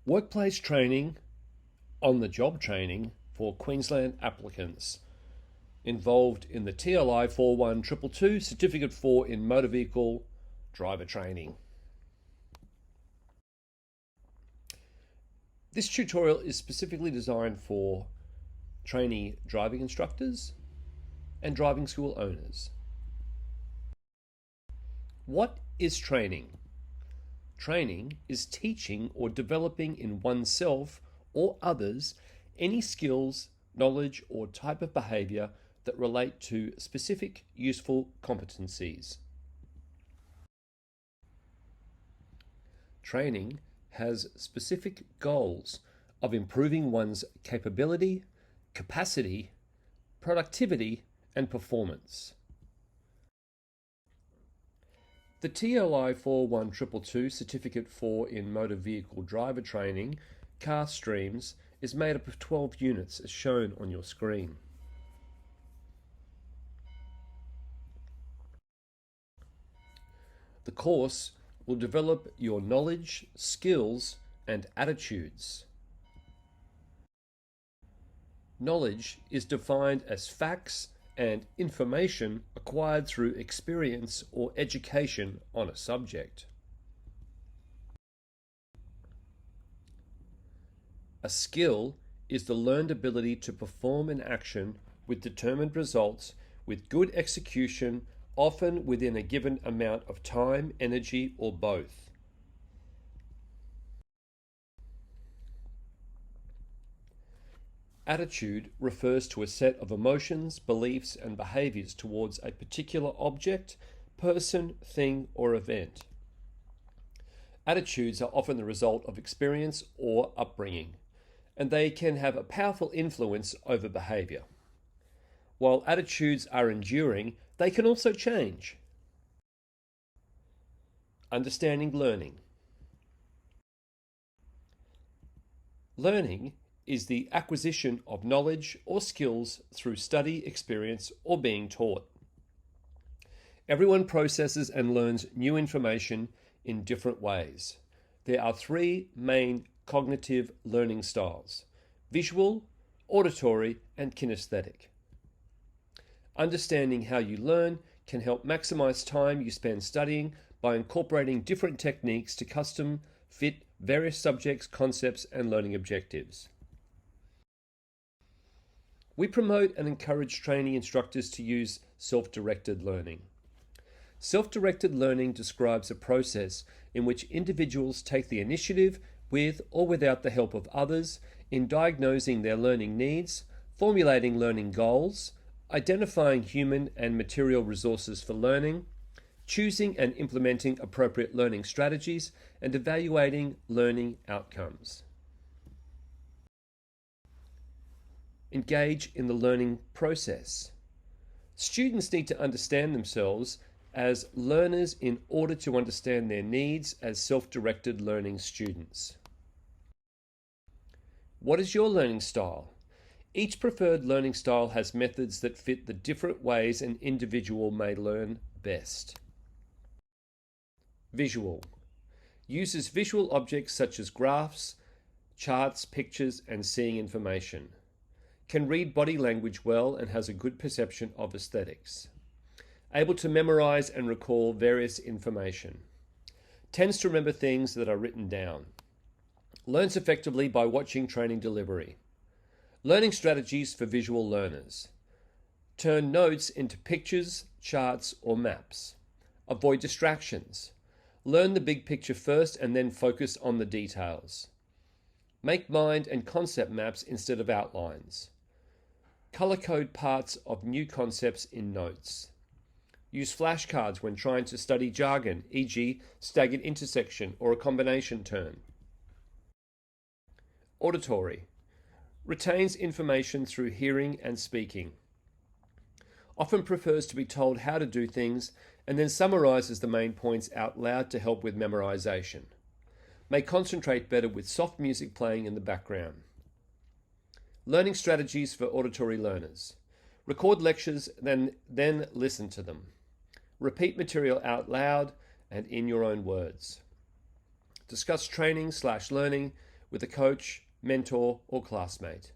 Workplace training, on-the-job training for Queensland applicants involved in the TLI41222 Certificate 4 in Motor Vehicle Driver Training. This tutorial is specifically designed for trainee driving instructors and driving school owners. What is training? Training is teaching or developing in oneself or others any skills, knowledge, or type of behavior that relate to specific useful competencies. Training has specific goals of improving one's capability, capacity, productivity, and performance. The TLI41222 Certificate 4 in Motor Vehicle Driver Training Car Streams is made up of 12 units as shown on your screen. The course will develop your knowledge, skills, and attitudes. Knowledge is defined as facts and information acquired through experience or education on a subject. A skill is the learned ability to perform an action with determined results with good execution, often within a given amount of time, energy, or both. Attitude refers to a set of emotions, beliefs, and behaviors towards a particular object, person, thing, or event. Attitudes are often the result of experience or upbringing, and they can have a powerful influence over behavior. While attitudes are enduring, they can also change. Understanding learning. Learning is the acquisition of knowledge or skills through study, experience, or being taught. Everyone processes and learns new information in different ways. There are three main cognitive learning styles: visual, auditory, and kinesthetic. Understanding how you learn can help maximize time you spend studying by incorporating different techniques to custom fit various subjects, concepts, and learning objectives. We promote and encourage trainee instructors to use self-directed learning. Self-directed learning describes a process in which individuals take the initiative with or without the help of others in diagnosing their learning needs, formulating learning goals, identifying human and material resources for learning, choosing and implementing appropriate learning strategies, and evaluating learning outcomes. Engage in the learning process. Students need to understand themselves as learners in order to understand their needs as self-directed learning students. What is your learning style? Each preferred learning style has methods that fit the different ways an individual may learn best. Visual. Uses visual objects such as graphs, charts, pictures, and seeing information. Can read body language well and has a good perception of aesthetics. Able to memorize and recall various information. Tends to remember things that are written down. Learns effectively by watching training delivery. Learning strategies for visual learners. Turn notes into pictures, charts, or maps. Avoid distractions. Learn the big picture first and then focus on the details. Make mind and concept maps instead of outlines. Color code parts of new concepts in notes. Use flashcards when trying to study jargon, e.g. staggered intersection or a combination term. Auditory. Retains information through hearing and speaking. Often prefers to be told how to do things and then summarizes the main points out loud to help with memorization. May concentrate better with soft music playing in the background. Learning strategies for auditory learners. Record lectures, then listen to them. Repeat material out loud and in your own words. Discuss training/learning with a coach, mentor, or classmate.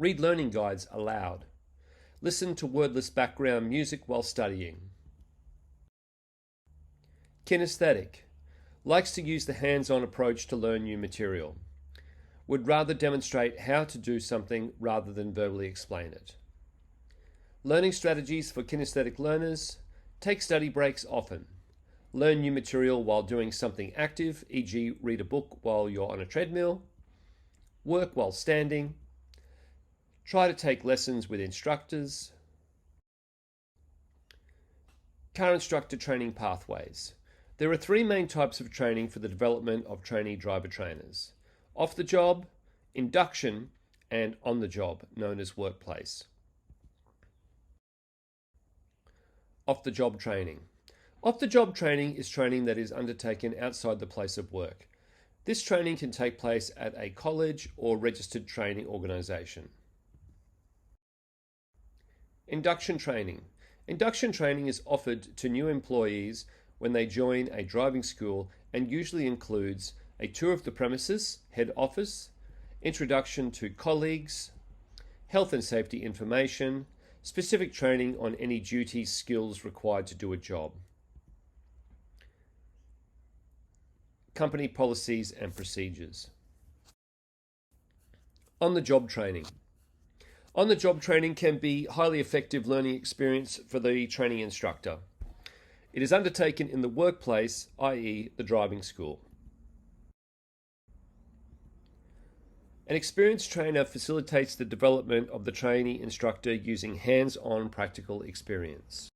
Read learning guides aloud. Listen to wordless background music while studying. Kinesthetic. Likes to use the hands-on approach to learn new material. Would rather demonstrate how to do something rather than verbally explain it. Learning strategies for kinesthetic learners. Take study breaks often. Learn new material while doing something active, e.g. read a book while you're on a treadmill. Work while standing. Try to take lessons with instructors. Car instructor training pathways. There are 3 main types of training for the development of trainee driver trainers: off the job, induction, and on the job, known as workplace. Off the job training. Off the job training is training that is undertaken outside the place of work. This training can take place at a college or registered training organisation. Induction training. Induction training is offered to new employees when they join a driving school and usually includes a tour of the premises, head office, introduction to colleagues, health and safety information, specific training on any duties, skills required to do a job, company policies and procedures. On-the-job training. On-the-job training can be a highly effective learning experience for the training instructor. It is undertaken in the workplace, i.e. the driving school. An experienced trainer facilitates the development of the trainee instructor using hands-on practical experience.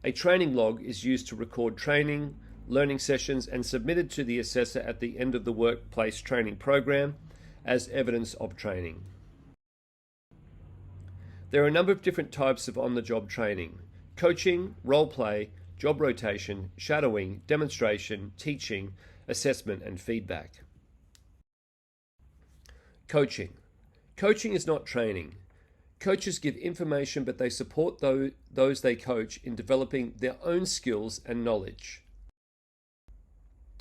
A training log is used to record training, learning sessions and submitted to the assessor at the end of the workplace training program as evidence of training. There are a number of different types of on-the-job training: coaching, role play, job rotation, shadowing, demonstration, teaching, assessment, and feedback. Coaching. Coaching is not training. Coaches give information, but they support those they coach in developing their own skills and knowledge.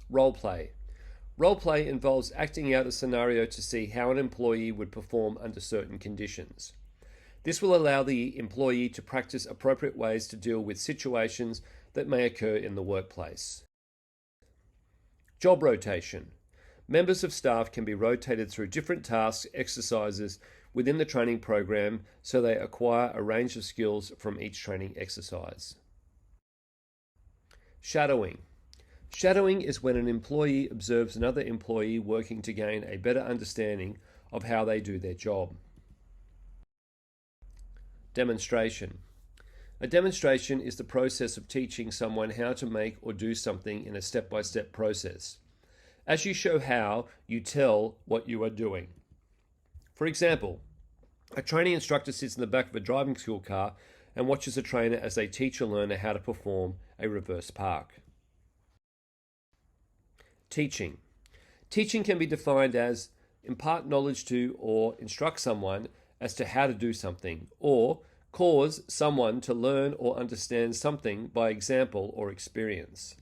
Role play. Role play involves acting out a scenario to see how an employee would perform under certain conditions. This will allow the employee to practice appropriate ways to deal with situations that may occur in the workplace. Job rotation. Members of staff can be rotated through different tasks, exercises within the training program so they acquire a range of skills from each training exercise. Shadowing. Shadowing is when an employee observes another employee working to gain a better understanding of how they do their job. Demonstration. A demonstration is the process of teaching someone how to make or do something in a step-by-step process. As you show how, you tell what you are doing. For example, a training instructor sits in the back of a driving school car and watches a trainer as they teach a learner how to perform a reverse park. Teaching. Teaching can be defined as impart knowledge to or instruct someone as to how to do something, or cause someone to learn or understand something by example or experience.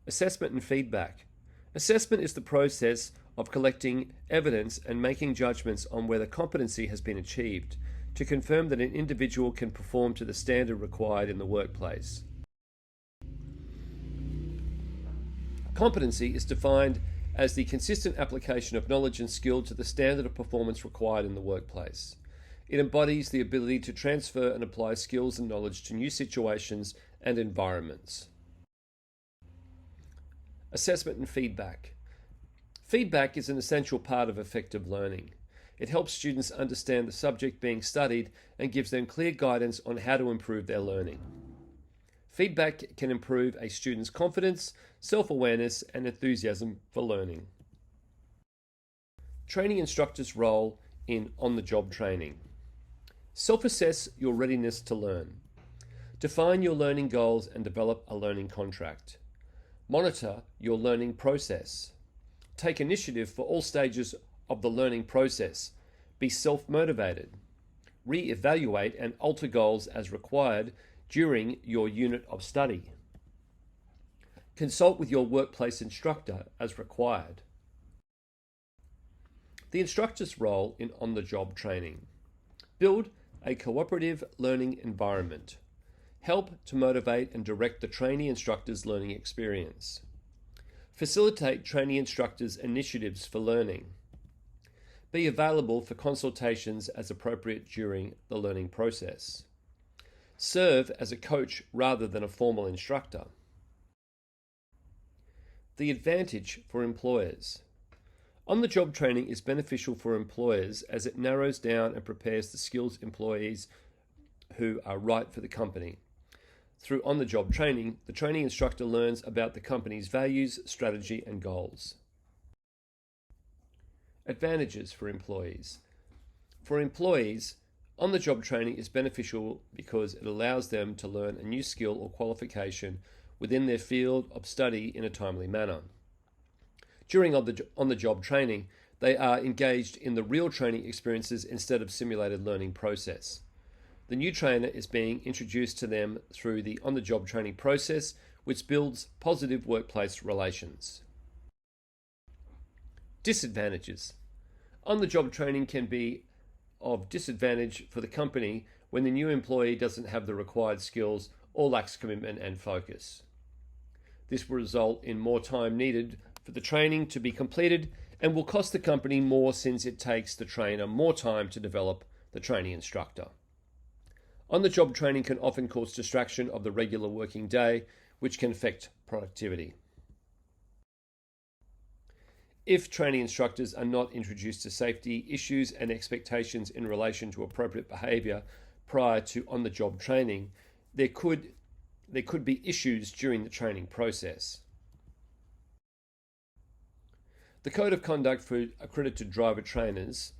Assessment and feedback. Assessment is the process of collecting evidence and making judgments on whether competency has been achieved to confirm that an individual can perform to the standard required in the workplace. Competency is defined as the consistent application of knowledge and skill to the standard of performance required in the workplace. It embodies the ability to transfer and apply skills and knowledge to new situations and environments. Assessment and feedback. Feedback is an essential part of effective learning. It helps students understand the subject being studied and gives them clear guidance on how to improve their learning. Feedback can improve a student's confidence, self-awareness, and enthusiasm for learning. Training instructors' role in on-the-job training. Self-assess your readiness to learn. Define your learning goals and develop a learning contract. Monitor your learning process. Take initiative for all stages of the learning process. Be self-motivated. Re-evaluate and alter goals as required during your unit of study. Consult with your workplace instructor as required. The instructor's role in on-the-job training. Build a cooperative learning environment. Help to motivate and direct the trainee instructor's learning experience. Facilitate trainee instructors' initiatives for learning. Be available for consultations as appropriate during the learning process. Serve as a coach rather than a formal instructor. The advantage for employers. On-the-job training is beneficial for employers as it narrows down and prepares the skills employees who are right for the company. Through on-the-job training, the training instructor learns about the company's values, strategy, and goals. Advantages for employees. For employees, on-the-job training is beneficial because it allows them to learn a new skill or qualification within their field of study in a timely manner. During on-the-job training, they are engaged in the real training experiences instead of simulated learning process. The new trainer is being introduced to them through the on-the-job training process, which builds positive workplace relations. Disadvantages. On-the-job training can be of disadvantage for the company when the new employee doesn't have the required skills or lacks commitment and focus. This will result in more time needed for the training to be completed and will cost the company more since it takes the trainer more time to develop the training instructor. On-the-job training can often cause distraction of the regular working day, which can affect productivity. If training instructors are not introduced to safety issues and expectations in relation to appropriate behaviour prior to on-the-job training, there could be issues during the training process. The Code of Conduct for Accredited Driver Trainers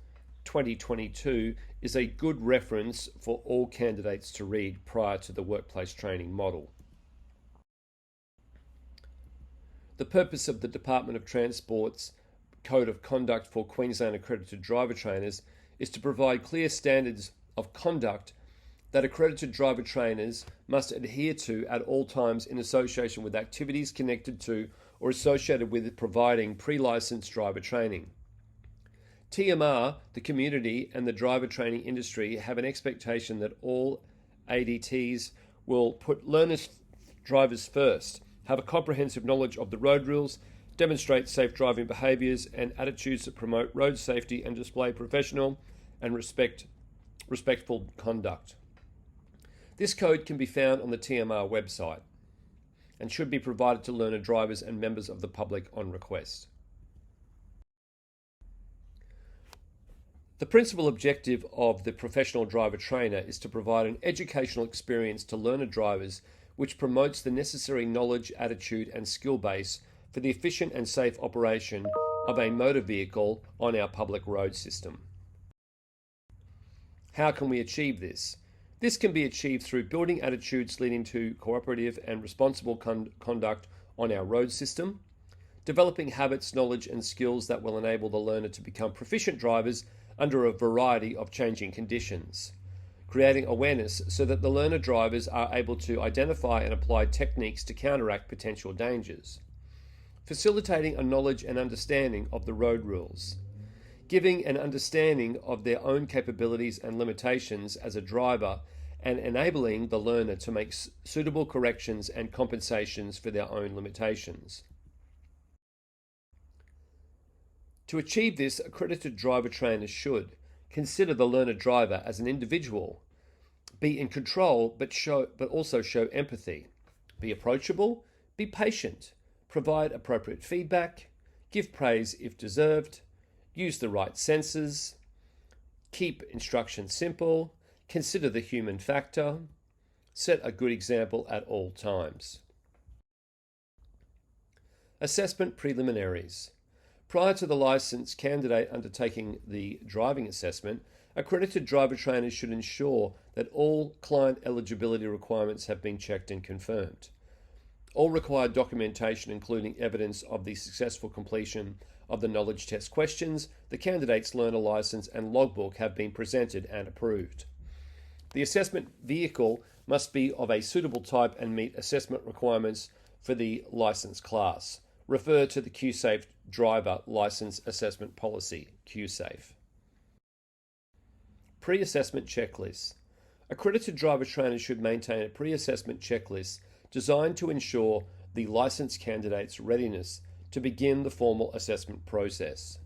2022 is a good reference for all candidates to read prior to the workplace training model. The purpose of the Department of Transport's Code of Conduct for Queensland Accredited Driver Trainers is to provide clear standards of conduct that accredited driver trainers must adhere to at all times in association with activities connected to or associated with providing pre-licensed driver training. TMR, the community, and the driver training industry have an expectation that all ADTs will put drivers first, have a comprehensive knowledge of the road rules, demonstrate safe driving behaviours and attitudes that promote road safety and display professional and respectful conduct. This code can be found on the TMR website and should be provided to learner drivers and members of the public on request. The principal objective of the professional driver trainer is to provide an educational experience to learner drivers which promotes the necessary knowledge, attitude and skill base for the efficient and safe operation of a motor vehicle on our public road system. How can we achieve this? This can be achieved through building attitudes leading to cooperative and responsible conduct on our road system, developing habits, knowledge and skills that will enable the learner to become proficient drivers under a variety of changing conditions, creating awareness so that the learner drivers are able to identify and apply techniques to counteract potential dangers, facilitating a knowledge and understanding of the road rules, giving an understanding of their own capabilities and limitations as a driver, and enabling the learner to make suitable corrections and compensations for their own limitations. To achieve this, accredited driver trainers should consider the learner driver as an individual, be in control but also show empathy, be approachable, be patient, provide appropriate feedback, give praise if deserved, use the right senses, keep instructions simple, consider the human factor, set a good example at all times. Assessment preliminaries. Prior to the licensed candidate undertaking the driving assessment, accredited driver trainers should ensure that all client eligibility requirements have been checked and confirmed. All required documentation, including evidence of the successful completion of the knowledge test questions, the candidate's learner license and logbook have been presented and approved. The assessment vehicle must be of a suitable type and meet assessment requirements for the license class. Refer to the QSafe Driver License Assessment Policy, QSafe. Pre-assessment checklist. Accredited driver trainers should maintain a pre-assessment checklist designed to ensure the licensed candidate's readiness to begin the formal assessment process.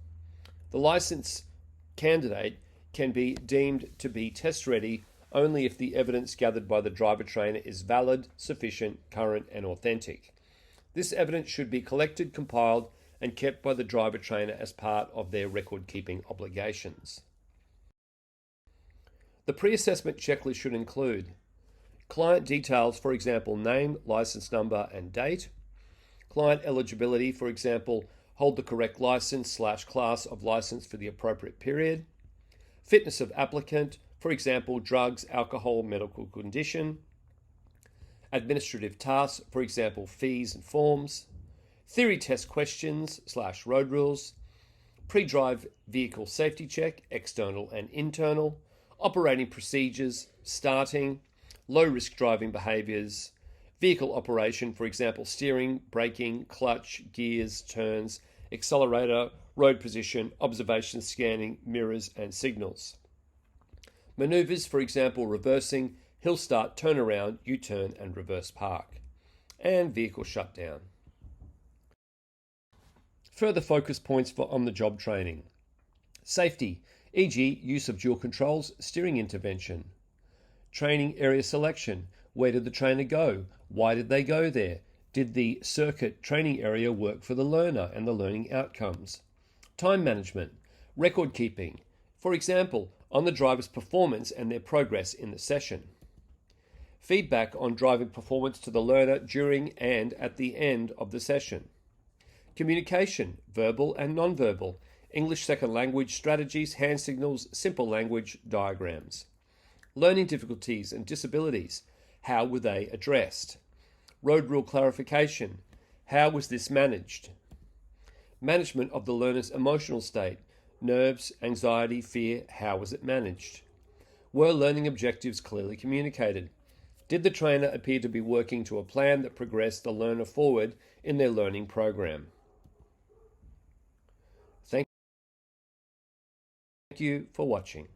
The licensed candidate can be deemed to be test ready only if the evidence gathered by the driver trainer is valid, sufficient, current, and authentic. This evidence should be collected, compiled, and kept by the driver trainer as part of their record-keeping obligations. The pre-assessment checklist should include client details, for example, name, license number, and date. Client eligibility, for example, hold the correct license/class of license for the appropriate period. Fitness of applicant, for example, drugs, alcohol, medical condition. Administrative tasks, for example, fees and forms. Theory test questions/road rules. Pre-drive vehicle safety check, external and internal. Operating procedures, starting. Low-risk driving behaviours. Vehicle operation, for example, steering, braking, clutch, gears, turns, accelerator, road position, observation, scanning, mirrors, and signals. Manoeuvres, for example, reversing, hill start, turnaround, U-turn, and reverse park. And vehicle shutdown. Further focus points for on-the-job training. Safety, e.g. use of dual controls, steering intervention. Training area selection. Where did the trainer go? Why did they go there? Did the circuit training area work for the learner and the learning outcomes? Time management. Record keeping. For example, on the driver's performance and their progress in the session. Feedback on driving performance to the learner during and at the end of the session. Communication, verbal and non-verbal. English second language strategies, hand signals, simple language, diagrams. Learning difficulties and disabilities. How were they addressed? Road rule clarification. How was this managed? Management of the learner's emotional state. Nerves, anxiety, fear. How was it managed? Were learning objectives clearly communicated? Did the trainer appear to be working to a plan that progressed the learner forward in their learning program? Thank you for watching.